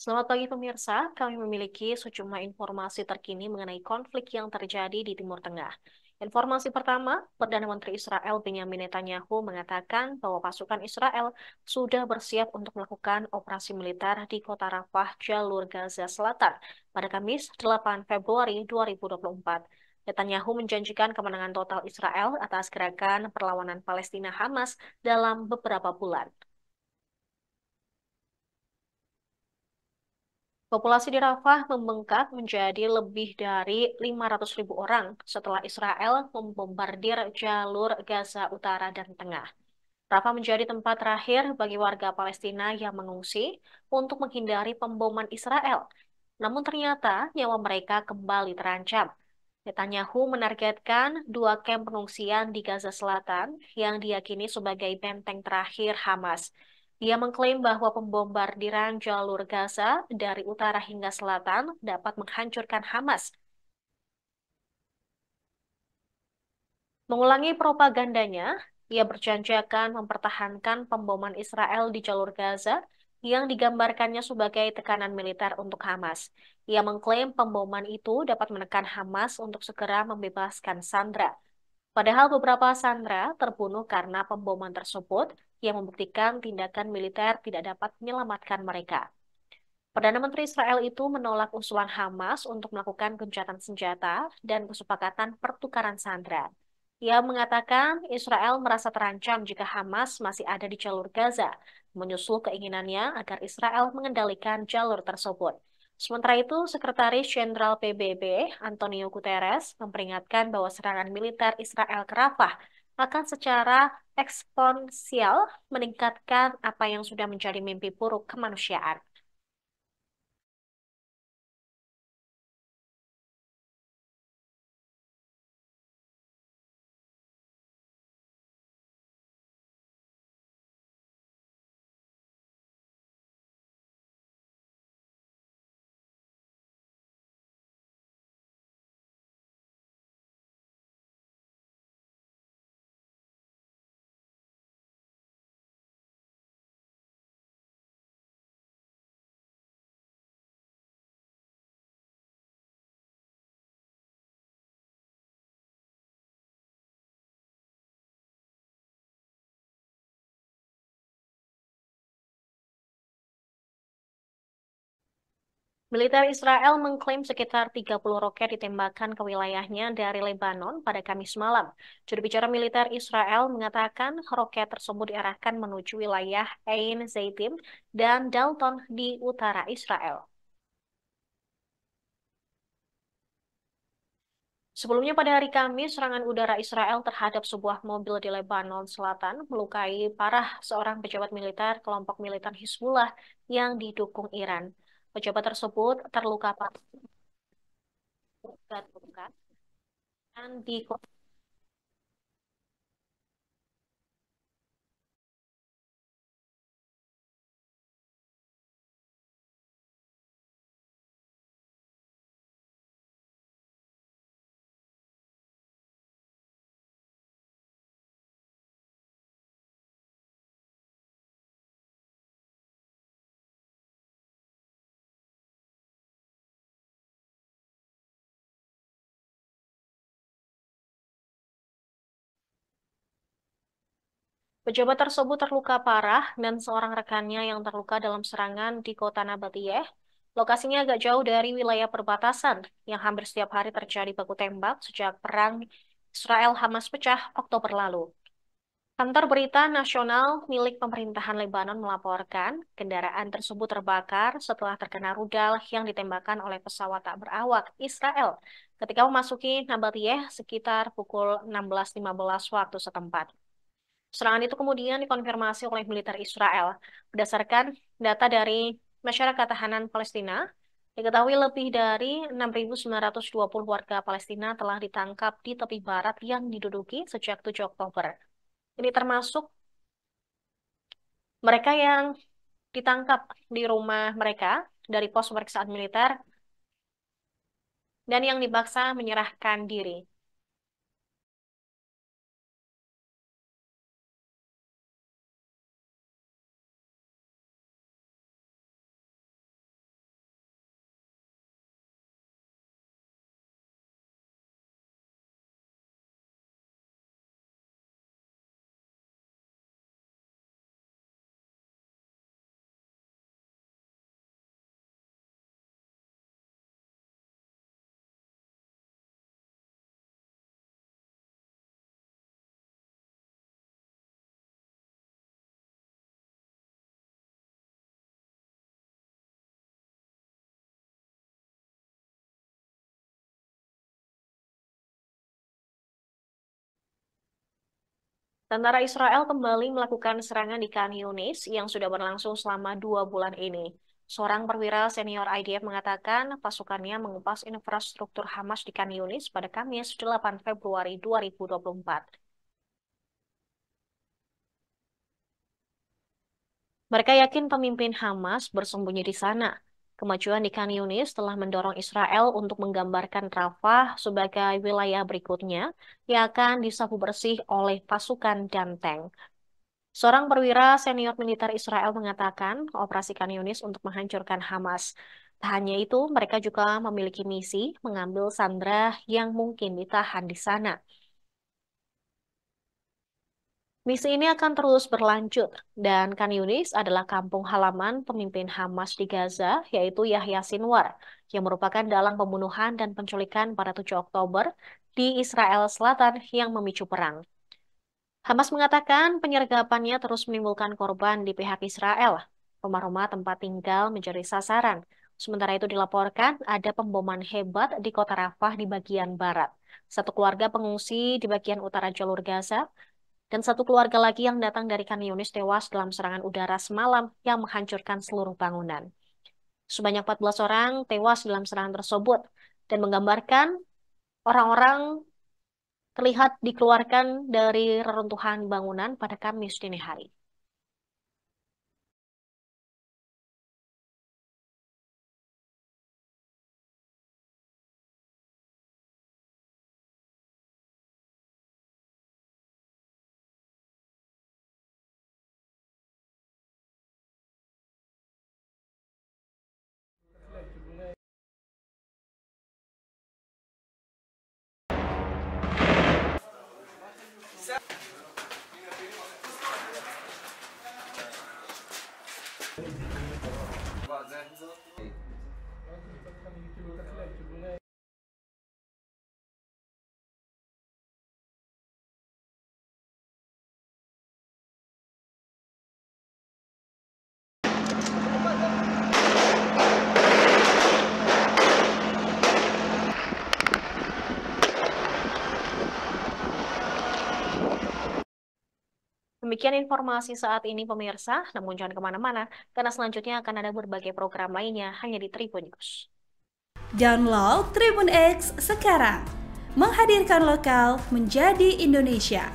Selamat pagi pemirsa, kami memiliki sejumlah informasi terkini mengenai konflik yang terjadi di Timur Tengah. Informasi pertama, Perdana Menteri Israel Benjamin Netanyahu mengatakan bahwa pasukan Israel sudah bersiap untuk melakukan operasi militer di kota Rafah, jalur Gaza Selatan pada Kamis 8 Februari 2024. Netanyahu menjanjikan kemenangan total Israel atas gerakan perlawanan Palestina Hamas dalam beberapa bulan. Populasi di Rafah membengkak menjadi lebih dari 500.000 orang setelah Israel membombardir jalur Gaza Utara dan Tengah. Rafah menjadi tempat terakhir bagi warga Palestina yang mengungsi untuk menghindari pemboman Israel. Namun ternyata nyawa mereka kembali terancam. Netanyahu menargetkan dua kamp pengungsian di Gaza Selatan yang diyakini sebagai benteng terakhir Hamas. Dia mengklaim bahwa pembombardiran jalur Gaza dari utara hingga selatan dapat menghancurkan Hamas. Mengulangi propagandanya, ia berjanji akan mempertahankan pemboman Israel di jalur Gaza yang digambarkannya sebagai tekanan militer untuk Hamas. Ia mengklaim pemboman itu dapat menekan Hamas untuk segera membebaskan sandera. Padahal beberapa sandera terbunuh karena pemboman tersebut yang membuktikan tindakan militer tidak dapat menyelamatkan mereka. Perdana Menteri Israel itu menolak usulan Hamas untuk melakukan gencatan senjata dan kesepakatan pertukaran sandera. Ia mengatakan Israel merasa terancam jika Hamas masih ada di jalur Gaza, menyusul keinginannya agar Israel mengendalikan jalur tersebut. Sementara itu, Sekretaris Jenderal PBB Antonio Guterres memperingatkan bahwa serangan militer Israel ke Rafah akan secara eksponensial meningkatkan apa yang sudah menjadi mimpi buruk kemanusiaan. Militer Israel mengklaim sekitar 30 roket ditembakkan ke wilayahnya dari Lebanon pada Kamis malam. Juru bicara militer Israel mengatakan roket tersebut diarahkan menuju wilayah Ain Zaitim dan Dalton di utara Israel. Sebelumnya pada hari Kamis, serangan udara Israel terhadap sebuah mobil di Lebanon Selatan melukai parah seorang pejabat militer kelompok militan Hizbullah yang didukung Iran. Pejabat tersebut terluka parah dan di Pejabat tersebut terluka parah dan seorang rekannya yang terluka dalam serangan di kota Nabatiyeh. Lokasinya agak jauh dari wilayah perbatasan yang hampir setiap hari terjadi baku tembak sejak perang Israel-Hamas pecah Oktober lalu. Kantor berita nasional milik pemerintahan Lebanon melaporkan kendaraan tersebut terbakar setelah terkena rudal yang ditembakkan oleh pesawat tak berawak Israel ketika memasuki Nabatiyeh sekitar pukul 16.15 waktu setempat. Serangan itu kemudian dikonfirmasi oleh militer Israel. Berdasarkan data dari masyarakat tahanan Palestina, diketahui lebih dari 6.920 warga Palestina telah ditangkap di tepi barat yang diduduki sejak 7 Oktober. Ini termasuk mereka yang ditangkap di rumah mereka dari pos pemeriksaan militer dan yang dipaksa menyerahkan diri. Tentara Israel kembali melakukan serangan di Khan Yunis yang sudah berlangsung selama 2 bulan ini. Seorang perwira senior IDF mengatakan pasukannya mengupas infrastruktur Hamas di Khan Yunis pada Kamis 8 Februari 2024. Mereka yakin pemimpin Hamas bersembunyi di sana. Kemajuan di Khan Yunis telah mendorong Israel untuk menggambarkan Rafah sebagai wilayah berikutnya yang akan disapu bersih oleh pasukan dan tank. Seorang perwira senior militer Israel mengatakan operasi Khan Yunis untuk menghancurkan Hamas. Tak hanya itu, mereka juga memiliki misi mengambil sandera yang mungkin ditahan di sana. Misi ini akan terus berlanjut, dan Khan Yunis adalah kampung halaman pemimpin Hamas di Gaza, yaitu Yahya Sinwar, yang merupakan dalang pembunuhan dan penculikan pada 7 Oktober di Israel Selatan yang memicu perang. Hamas mengatakan penyergapannya terus menimbulkan korban di pihak Israel. Rumah-rumah tempat tinggal menjadi sasaran. Sementara itu dilaporkan ada pemboman hebat di kota Rafah di bagian barat. Satu keluarga pengungsi di bagian utara jalur Gaza dan satu keluarga lagi yang datang dari Khan Yunis tewas dalam serangan udara semalam yang menghancurkan seluruh bangunan. Sebanyak 14 orang tewas dalam serangan tersebut dan menggambarkan orang-orang terlihat dikeluarkan dari reruntuhan bangunan pada Kamis dini hari. Demikian informasi saat ini pemirsa, namun jangan kemana-mana, karena selanjutnya akan ada berbagai program lainnya hanya di Tribun News. Download Tribun X sekarang, menghadirkan lokal menjadi Indonesia.